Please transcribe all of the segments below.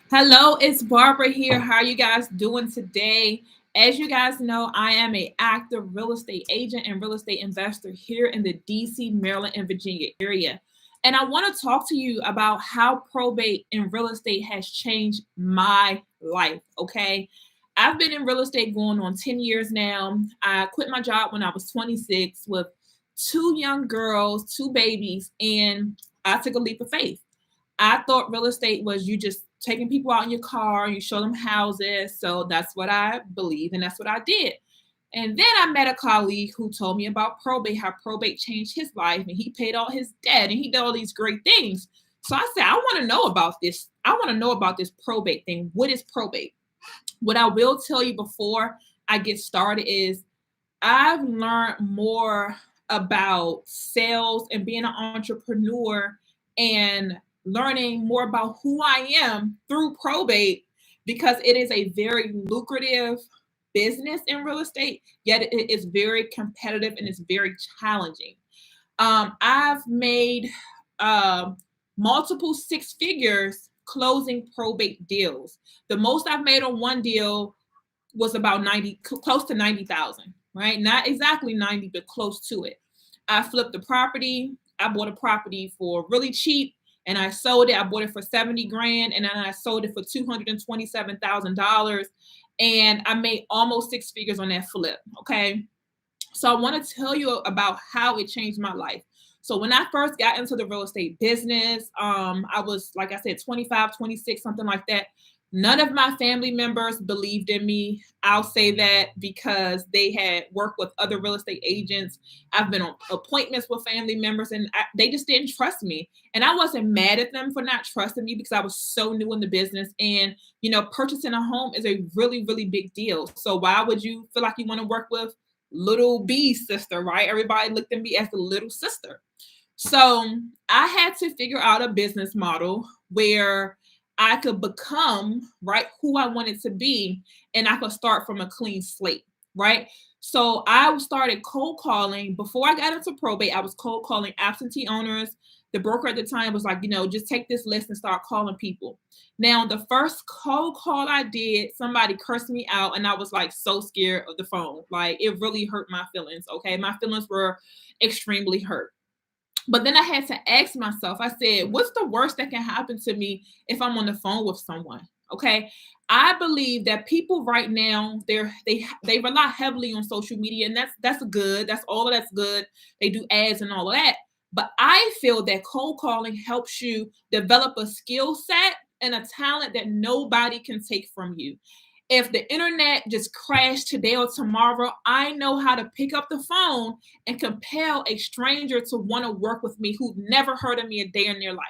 Hello, it's Barbara here. How are you guys doing today? As you guys know, I am an active real estate agent and real estate investor here in the DC, Maryland, and Virginia area. And I want to talk to you about how probate in real estate has changed my life. Okay. I've been in real estate going on 10 years now. I quit my job when I was 26 with two young girls, two babies, and I took a leap of faith. I thought real estate was you just taking people out in your car and you show them houses. So that's what I believe, and that's what I did. And then I met a colleague who told me about probate, how probate changed his life, and he paid all his debt and he did all these great things. So I said, I want to know about this. I want to know about this probate thing. What is probate? What I will tell you before I get started is I've learned more about sales and being an entrepreneur and learning more about who I am through probate because it is a very lucrative business in real estate, yet it is very competitive and it's very challenging. I've made uh, multiple six figures closing probate deals. The most I've made on one deal was about 90, close to 90,000, right? Not exactly 90, but close to it. I flipped the property. I bought a property for really cheap and I sold it. I bought it for 70 grand and then I sold it for $227,000. And I made almost six figures on that flip. Okay. So I want to tell you about how it changed my life. So when I first got into the real estate business, I was, like I said, 25, 26, something like that. None of my family members believed in me. I'll say that because they had worked with other real estate agents. I've been on appointments with family members and they just didn't trust me. And I wasn't mad at them for not trusting me because I was so new in the business. And, purchasing a home is a really, really big deal. So why would you feel like you want to work with little B sister, right? Everybody looked at me as the little sister. So I had to figure out a business model where I could become right who I wanted to be and I could start from a clean slate, right? So I started cold calling. Before I got into probate, I was cold calling absentee owners. The broker at the time was like, just take this list and start calling people. Now, the first cold call I did, somebody cursed me out, and I was like so scared of the phone. Like it really hurt my feelings. Okay. My feelings were extremely hurt. But then I had to ask myself, I said, what's the worst that can happen to me if I'm on the phone with someone? Okay. I believe that people right now, they rely heavily on social media, and that's good. That's all that's good. They do ads and all of that. But I feel that cold calling helps you develop a skill set and a talent that nobody can take from you. If the internet just crashed today or tomorrow, I know how to pick up the phone and compel a stranger to want to work with me who never heard of me a day in their life.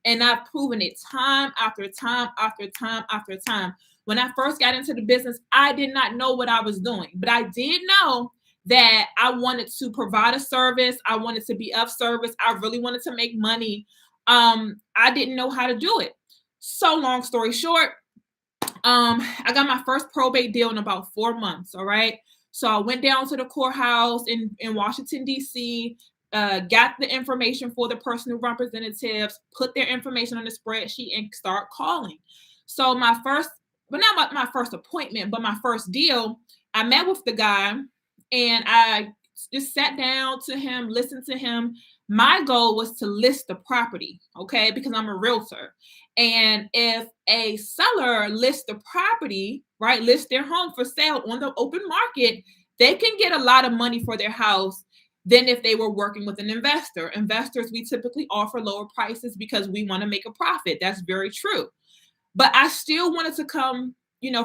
And I've proven it time after time after time after time. When I first got into the business, I did not know what I was doing, but I did know that I wanted to provide a service. I wanted to be of service. I really wanted to make money. I didn't know how to do it. So long story short, I got my first probate deal in about 4 months. All right. So I went down to the courthouse in Washington, D.C., got the information for the personal representatives, put their information on the spreadsheet, and start calling. So my first, but not my first appointment, but my first deal, I met with the guy and I just sat down to him, listened to him. My goal was to list the property, okay, because I'm a realtor. And if a seller lists the property, right, lists their home for sale on the open market, they can get a lot of money for their house than if they were working with an investor. Investors, we typically offer lower prices because we want to make a profit. That's very true. But I still wanted to come,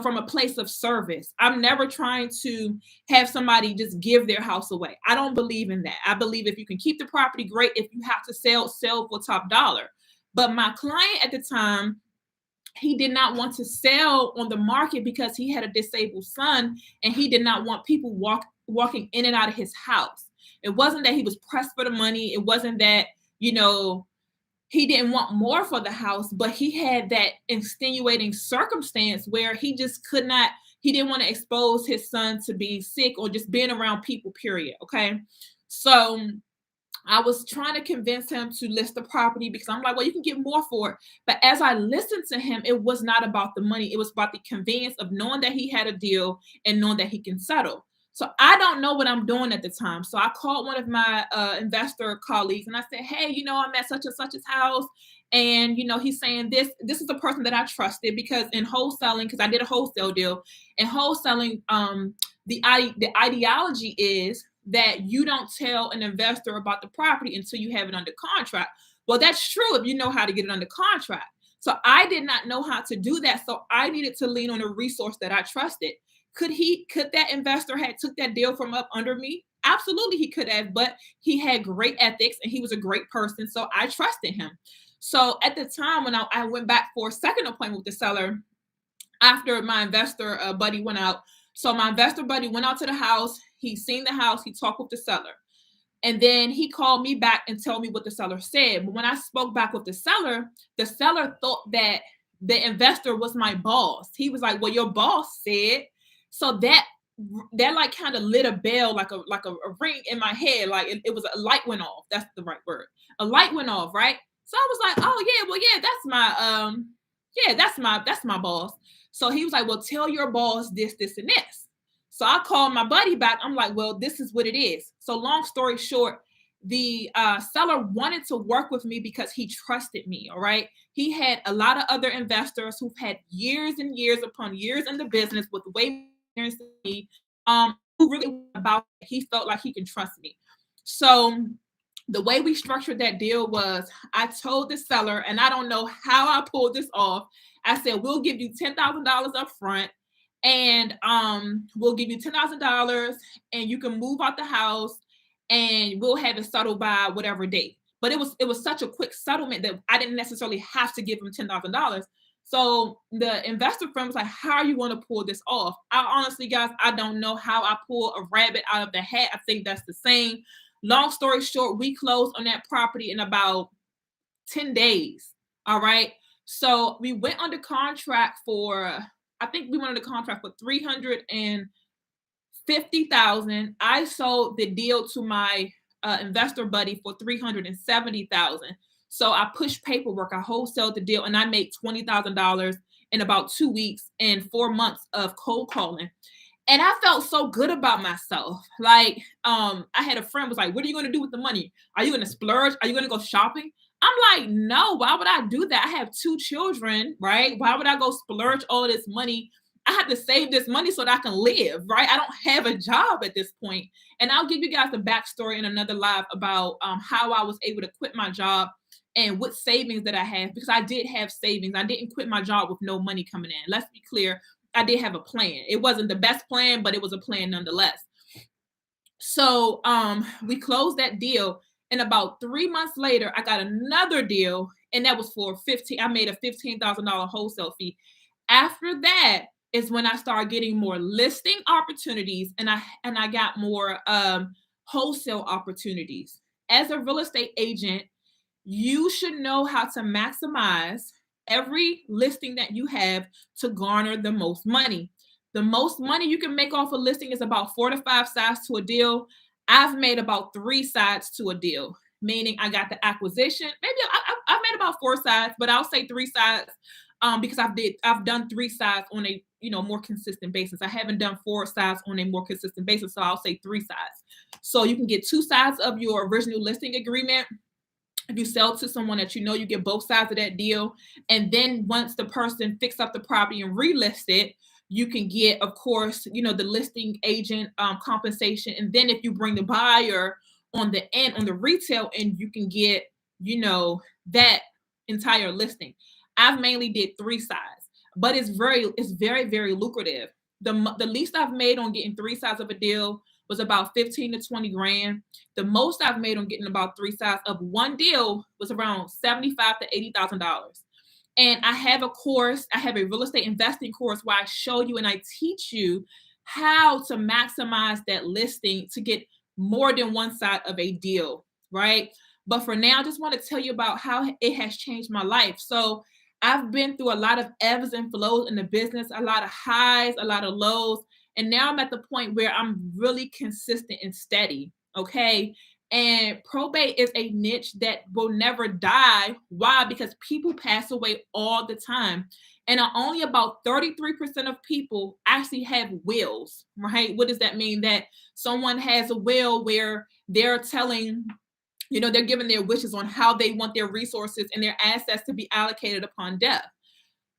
from a place of service. I'm never trying to have somebody just give their house away. I don't believe in that. I believe if you can keep the property, great. If you have to sell for top dollar. But my client at the time, he did not want to sell on the market because he had a disabled son and he did not want people walking in and out of his house. It wasn't that he was pressed for the money. It wasn't that, he didn't want more for the house, but he had that extenuating circumstance where he just could not, he didn't want to expose his son to being sick or just being around people, period. Okay. So I was trying to convince him to list the property because I'm like, well, you can get more for it. But as I listened to him, it was not about the money. It was about the convenience of knowing that he had a deal and knowing that he can settle. So I don't know what I'm doing at the time. So I called one of my investor colleagues and I said, hey, I'm at such and such's house. And he's saying this is the person that I trusted because in wholesaling, because I did a wholesale deal, in wholesaling, the ideology is that you don't tell an investor about the property until you have it under contract. Well, that's true if you know how to get it under contract. So I did not know how to do that. So I needed to lean on a resource that I trusted. Could that investor had took that deal from up under me? Absolutely he could have, but he had great ethics and he was a great person. So I trusted him. So at the time when I went back for a second appointment with the seller, after my investor buddy went out. So my investor buddy went out to the house. He seen the house. He talked with the seller. And then he called me back and told me what the seller said. But when I spoke back with the seller thought that the investor was my boss. He was like, well, your boss said. So that like kind of lit a bell, like a ring in my head. Like it was a light went off. That's the right word. A light went off, right? So I was like, oh yeah, well, yeah, that's my boss. So he was like, well, tell your boss this, this, and this. So I called my buddy back. I'm like, well, this is what it is. So long story short, the seller wanted to work with me because he trusted me. All right. He had a lot of other investors who've had years and years upon years in the business with way more experience than me, who really about it. He felt like he can trust me. So the way we structured that deal was I told the seller, and I don't know how I pulled this off. I said, we'll give you $10,000 up front and we'll give you $10,000 and you can move out the house and we'll have it settled by whatever date. But it was such a quick settlement that I didn't necessarily have to give him $10,000. So the investor firm was like, how are you going to pull this off? I honestly, guys, I don't know how I pull a rabbit out of the hat. I think that's the same. Long story short, we closed on that property in about 10 days. All right. So we went under contract for, I think we went under contract for 350,000. I sold the deal to my investor buddy for 370,000. So I pushed paperwork, I wholesaled the deal, and I made $20,000 in about 2 weeks and 4 months of cold calling. And I felt so good about myself. Like, I had a friend was like, what are you going to do with the money? Are you going to splurge? Are you going to go shopping? I'm like, no, why would I do that? I have 2 children, right? Why would I go splurge all this money? I have to save this money so that I can live, right? I don't have a job at this point. And I'll give you guys the backstory in another live about how I was able to quit my job and what savings that I have, because I did have savings. I didn't quit my job with no money coming in. Let's be clear. I did have a plan. It wasn't the best plan, but it was a plan nonetheless. So we closed that deal. And about 3 months later, I got another deal, and that was for 15. I made a $15,000 wholesale fee. After that is when I started getting more listing opportunities, and I got more wholesale opportunities. As a real estate agent, you should know how to maximize every listing that you have to garner the most money. The most money you can make off a listing is about 4 to 5 sides to a deal. I've made about 3 sides to a deal, meaning I got the acquisition. Maybe I've made about 4 sides, but I'll say 3 sides because I've done 3 sides on a more consistent basis. I haven't done 4 sides on a more consistent basis, so I'll say 3 sides. So you can get 2 sides of your original listing agreement. If you sell to someone that you get both sides of that deal. And then once the person fix up the property and relist it, you can get, of course, the listing agent compensation. And then if you bring the buyer on the end, on the retail end, you can get, that entire listing. I've mainly did 3 sides, but it's very, very lucrative. The least I've made on getting 3 sides of a deal was about 15 to 20 grand. The most I've made on getting about 3 sides of one deal was around $75,000 to $80,000. And I have a course, I have a real estate investing course where I show you and I teach you how to maximize that listing to get more than one side of a deal, right? But for now, I just want to tell you about how it has changed my life. So I've been through a lot of ebbs and flows in the business, a lot of highs, a lot of lows. And now I'm at the point where I'm really consistent and steady. Okay. And probate is a niche that will never die. Why? Because people pass away all the time. And only about 33% of people actually have wills, right? What does that mean? That someone has a will where they're telling, they're giving their wishes on how they want their resources and their assets to be allocated upon death.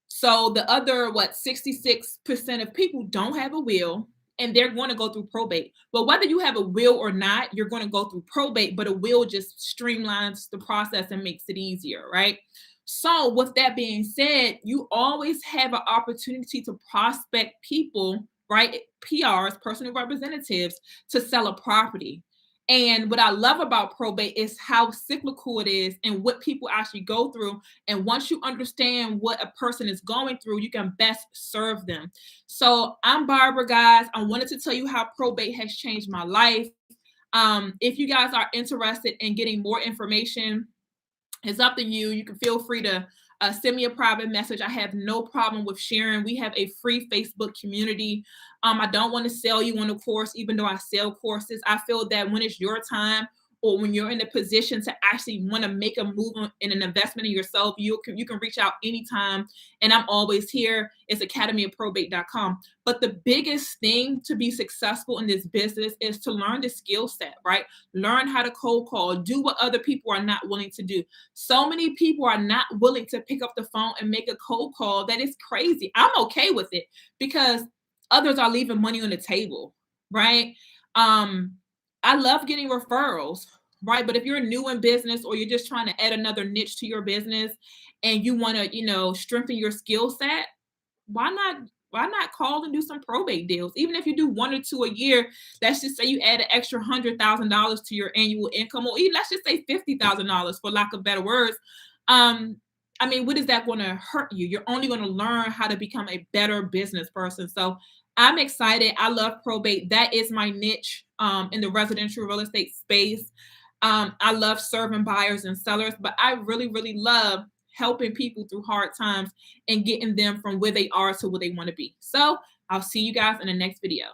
So the other, 66% of people don't have a will, and they're going to go through probate. But whether you have a will or not, you're going to go through probate, but a will just streamlines the process and makes it easier, right? So with that being said, you always have an opportunity to prospect people, right? PRs, personal representatives, to sell a property. And what I love about probate is how cyclical it is and what people actually go through. And once you understand what a person is going through, you can best serve them. So I'm Barbara, guys. I wanted to tell you how probate has changed my life. If you guys are interested in getting more information, it's up to you. You can feel free to send me a private message. I have no problem with sharing. We have a free Facebook community. I don't want to sell you on a course, even though I sell courses. I feel that when it's your time, or when you're in a position to actually want to make a move in an investment in yourself, you can reach out anytime. And I'm always here. It's academyofprobate.com. But the biggest thing to be successful in this business is to learn the skill set, right? Learn how to cold call, do what other people are not willing to do. So many people are not willing to pick up the phone and make a cold call. That is crazy. I'm okay with it because others are leaving money on the table, right? I love getting referrals, right? But if you're new in business, or you're just trying to add another niche to your business and you want to, strengthen your skill set, why not call and do some probate deals? Even if you do one or two a year, let's just say you add an extra $100,000 to your annual income, or even let's just say $50,000 for lack of better words. I mean, what is that going to hurt you? You're only going to learn how to become a better business person. So I'm excited. I love probate. That is my niche in the residential real estate space. I love serving buyers and sellers, but I really, really love helping people through hard times and getting them from where they are to where they want to be. So I'll see you guys in the next video.